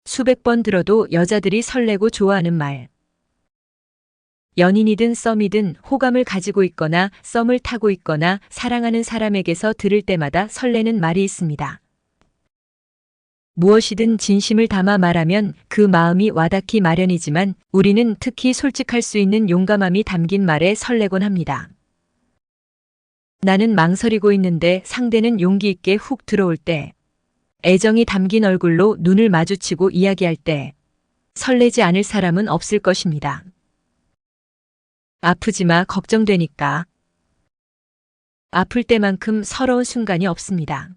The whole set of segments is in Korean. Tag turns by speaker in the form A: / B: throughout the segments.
A: 수백 번 들어도 여자들이 설레고 좋아하는 말. 연인이든 썸이든 호감을 가지고 있거나 썸을 타고 있거나 사랑하는 사람에게서 들을 때마다 설레는 말이 있습니다. 무엇이든 진심을 담아 말하면 그 마음이 와닿기 마련이지만 우리는 특히 솔직할 수 있는 용감함이 담긴 말에 설레곤 합니다. 나는 망설이고 있는데 상대는 용기 있게 훅 들어올 때, 애정이 담긴 얼굴로 눈을 마주치고 이야기할 때, 설레지 않을 사람은 없을 것입니다. 아프지 마, 걱정되니까. 아플 때만큼 서러운 순간이 없습니다.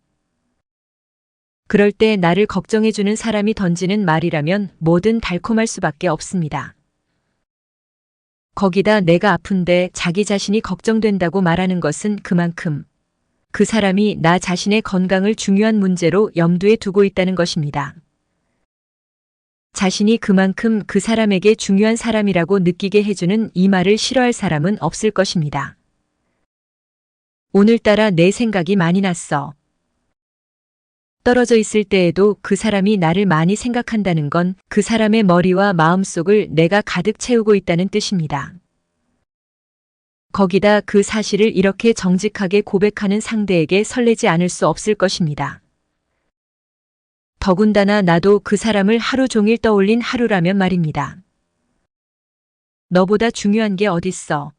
A: 그럴 때 나를 걱정해주는 사람이 던지는 말이라면 뭐든 달콤할 수밖에 없습니다. 거기다 내가 아픈데 자기 자신이 걱정된다고 말하는 것은 그만큼 그 사람이 나 자신의 건강을 중요한 문제로 염두에 두고 있다는 것입니다. 자신이 그만큼 그 사람에게 중요한 사람이라고 느끼게 해주는 이 말을 싫어할 사람은 없을 것입니다. 오늘따라 내 생각이 많이 났어. 떨어져 있을 때에도 그 사람이 나를 많이 생각한다는 건 그 사람의 머리와 마음속을 내가 가득 채우고 있다는 뜻입니다. 거기다 그 사실을 이렇게 정직하게 고백하는 상대에게 설레지 않을 수 없을 것입니다. 더군다나 나도 그 사람을 하루 종일 떠올린 하루라면 말입니다. 너보다 중요한 게 어딨어.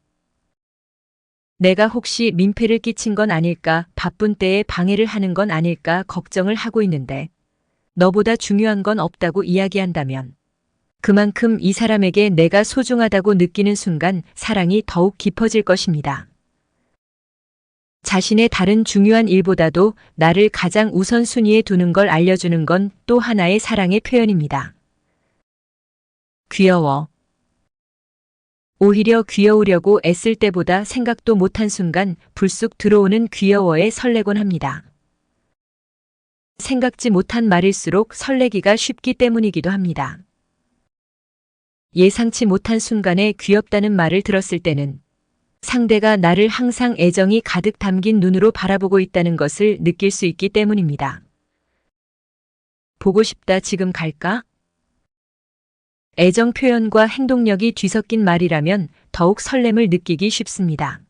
A: 내가 혹시 민폐를 끼친 건 아닐까, 바쁜 때에 방해를 하는 건 아닐까 걱정을 하고 있는데 너보다 중요한 건 없다고 이야기한다면 그만큼 이 사람에게 내가 소중하다고 느끼는 순간 사랑이 더욱 깊어질 것입니다. 자신의 다른 중요한 일보다도 나를 가장 우선순위에 두는 걸 알려주는 건 또 하나의 사랑의 표현입니다. 귀여워. 오히려 귀여우려고 애쓸 때보다 생각도 못한 순간 불쑥 들어오는 귀여워에 설레곤 합니다. 생각지 못한 말일수록 설레기가 쉽기 때문이기도 합니다. 예상치 못한 순간에 귀엽다는 말을 들었을 때는 상대가 나를 항상 애정이 가득 담긴 눈으로 바라보고 있다는 것을 느낄 수 있기 때문입니다. 보고 싶다, 지금 갈까? 애정 표현과 행동력이 뒤섞인 말이라면 더욱 설렘을 느끼기 쉽습니다.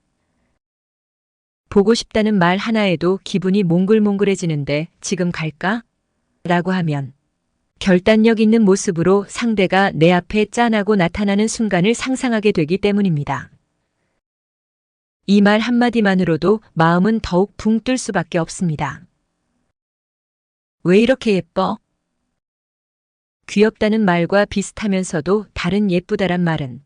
A: 보고 싶다는 말 하나에도 기분이 몽글몽글해지는데 지금 갈까? 라고 하면 결단력 있는 모습으로 상대가 내 앞에 짠하고 나타나는 순간을 상상하게 되기 때문입니다. 이 말 한마디만으로도 마음은 더욱 붕 뜰 수밖에 없습니다. 왜 이렇게 예뻐? 귀엽다는 말과 비슷하면서도 다른 예쁘다란 말은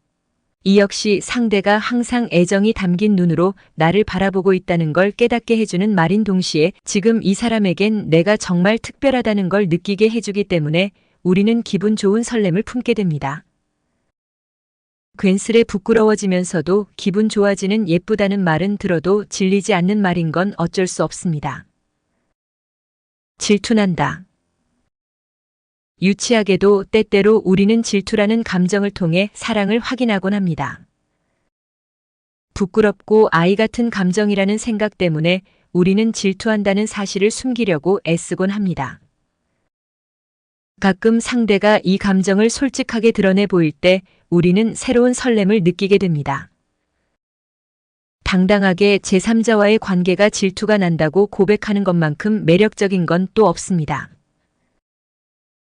A: 이 역시 상대가 항상 애정이 담긴 눈으로 나를 바라보고 있다는 걸 깨닫게 해주는 말인 동시에 지금 이 사람에겐 내가 정말 특별하다는 걸 느끼게 해주기 때문에 우리는 기분 좋은 설렘을 품게 됩니다. 괜스레 부끄러워지면서도 기분 좋아지는 예쁘다는 말은 들어도 질리지 않는 말인 건 어쩔 수 없습니다. 질투난다. 유치하게도 때때로 우리는 질투라는 감정을 통해 사랑을 확인하곤 합니다. 부끄럽고 아이 같은 감정이라는 생각 때문에 우리는 질투한다는 사실을 숨기려고 애쓰곤 합니다. 가끔 상대가 이 감정을 솔직하게 드러내 보일 때 우리는 새로운 설렘을 느끼게 됩니다. 당당하게 제3자와의 관계가 질투가 난다고 고백하는 것만큼 매력적인 건 또 없습니다.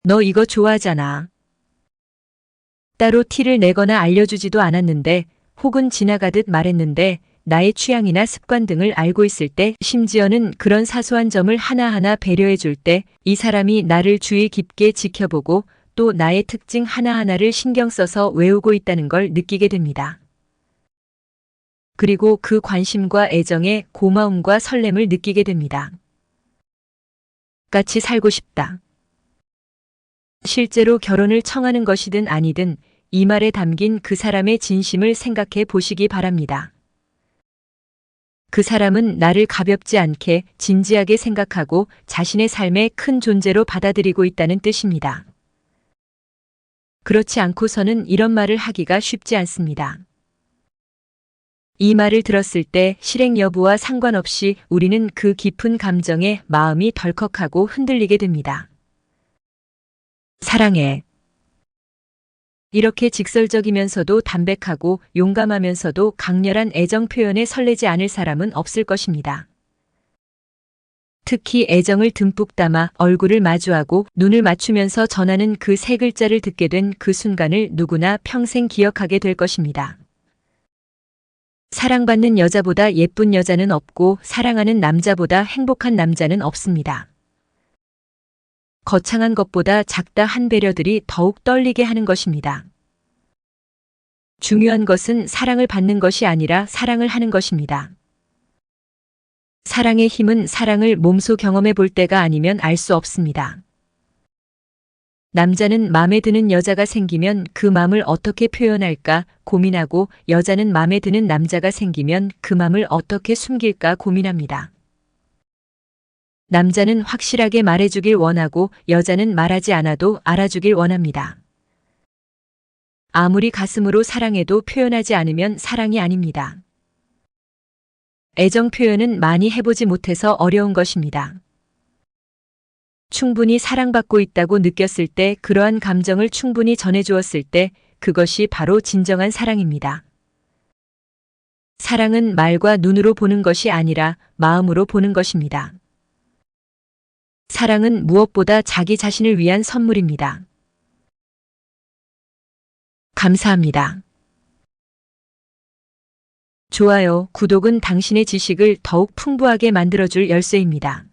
A: 너 이거 좋아하잖아. 따로 티를 내거나 알려주지도 않았는데 혹은 지나가듯 말했는데 나의 취향이나 습관 등을 알고 있을 때 심지어는 그런 사소한 점을 하나하나 배려해 줄 때 이 사람이 나를 주의 깊게 지켜보고 또 나의 특징 하나하나를 신경 써서 외우고 있다는 걸 느끼게 됩니다. 그리고 그 관심과 애정에 고마움과 설렘을 느끼게 됩니다. 같이 살고 싶다. 실제로 결혼을 청하는 것이든 아니든 이 말에 담긴 그 사람의 진심을 생각해 보시기 바랍니다. 그 사람은 나를 가볍지 않게 진지하게 생각하고 자신의 삶의 큰 존재로 받아들이고 있다는 뜻입니다. 그렇지 않고서는 이런 말을 하기가 쉽지 않습니다. 이 말을 들었을 때 실행 여부와 상관없이 우리는 그 깊은 감정에 마음이 덜컥하고 흔들리게 됩니다. 사랑해. 이렇게 직설적이면서도 담백하고 용감하면서도 강렬한 애정 표현에 설레지 않을 사람은 없을 것입니다. 특히 애정을 듬뿍 담아 얼굴을 마주하고 눈을 맞추면서 전하는 그 세 글자를 듣게 된 그 순간을 누구나 평생 기억하게 될 것입니다. 사랑받는 여자보다 예쁜 여자는 없고 사랑하는 남자보다 행복한 남자는 없습니다. 거창한 것보다 작다 한 배려들이 더욱 떨리게 하는 것입니다. 중요한 것은 사랑을 받는 것이 아니라 사랑을 하는 것입니다. 사랑의 힘은 사랑을 몸소 경험해 볼 때가 아니면 알 수 없습니다. 남자는 마음에 드는 여자가 생기면 그 마음을 어떻게 표현할까 고민하고 여자는 마음에 드는 남자가 생기면 그 마음을 어떻게 숨길까 고민합니다. 남자는 확실하게 말해주길 원하고 여자는 말하지 않아도 알아주길 원합니다. 아무리 가슴으로 사랑해도 표현하지 않으면 사랑이 아닙니다. 애정 표현은 많이 해보지 못해서 어려운 것입니다. 충분히 사랑받고 있다고 느꼈을 때 그러한 감정을 충분히 전해주었을 때 그것이 바로 진정한 사랑입니다. 사랑은 말과 눈으로 보는 것이 아니라 마음으로 보는 것입니다. 사랑은 무엇보다 자기 자신을 위한 선물입니다. 감사합니다. 좋아요, 구독은 당신의 지식을 더욱 풍부하게 만들어줄 열쇠입니다.